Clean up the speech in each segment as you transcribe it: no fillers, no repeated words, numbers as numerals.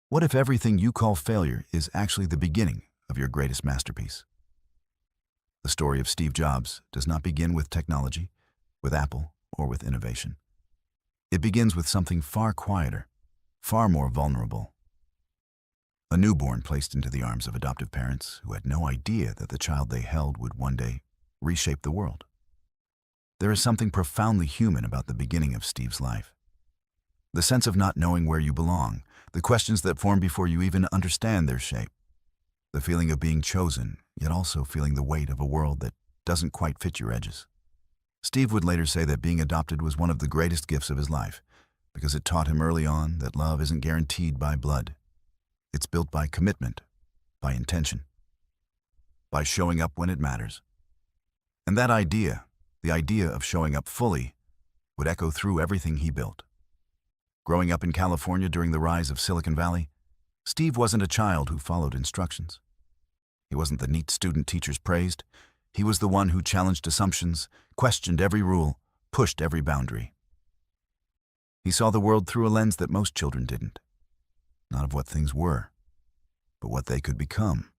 What if everything you call failure is actually the beginning of your greatest masterpiece? The story of Steve Jobs does not begin with technology, with Apple, or with innovation. It begins with something far quieter, far more vulnerable. A newborn placed into the arms of adoptive parents who had no idea that the child they held would one day reshape the world. There is something profoundly human about the beginning of Steve's life. The sense of not knowing where you belong, the questions that form before you even understand their shape, the feeling of being chosen, yet also feeling the weight of a world that doesn't quite fit your edges. Steve would later say that being adopted was one of the greatest gifts of his life, because it taught him early on that love isn't guaranteed by blood. It's built by commitment, by intention, by showing up when it matters. And that idea, the idea of showing up fully, would echo through everything he built. Growing up in California during the rise of Silicon Valley, Steve wasn't a child who followed instructions. He wasn't the neat student teachers praised. He was the one who challenged assumptions, questioned every rule, pushed every boundary. He saw the world through a lens that most children didn't. Not of what things were, but what they could become.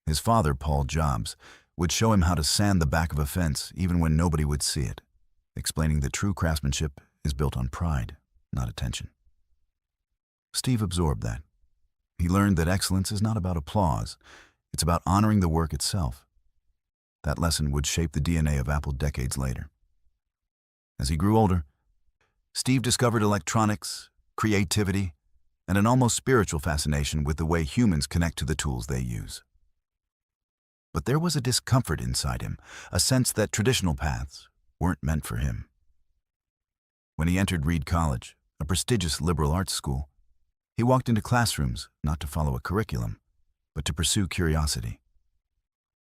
His father, Paul Jobs, would show him how to sand the back of a fence even when nobody would see it, explaining that true craftsmanship is built on pride, not attention. Steve absorbed that. He learned that excellence is not about applause, it's about honoring the work itself. That lesson would shape the DNA of Apple decades later. As he grew older, Steve discovered electronics, creativity, and an almost spiritual fascination with the way humans connect to the tools they use. But there was a discomfort inside him, a sense that traditional paths weren't meant for him. When he entered Reed College, a prestigious liberal arts school, he walked into classrooms not to follow a curriculum, but to pursue curiosity.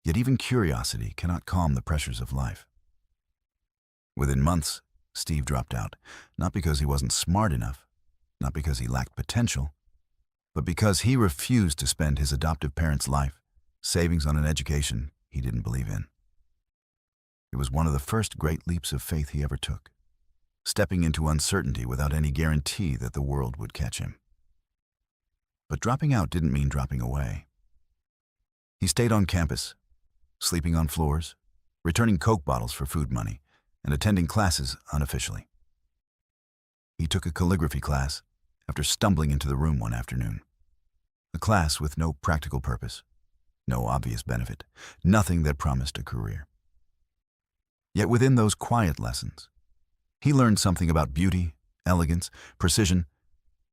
Yet even curiosity cannot calm the pressures of life. Within months, Steve dropped out, not because he wasn't smart enough, not because he lacked potential, but because he refused to spend his adoptive parents' life savings on an education he didn't believe in. It was one of the first great leaps of faith he ever took, stepping into uncertainty without any guarantee that the world would catch him. But dropping out didn't mean dropping away. He stayed on campus, sleeping on floors, returning Coke bottles for food money, and attending classes unofficially. He took a calligraphy class after stumbling into the room one afternoon. A class with no practical purpose, no obvious benefit, nothing that promised a career. Yet within those quiet lessons, he learned something about beauty, elegance, precision,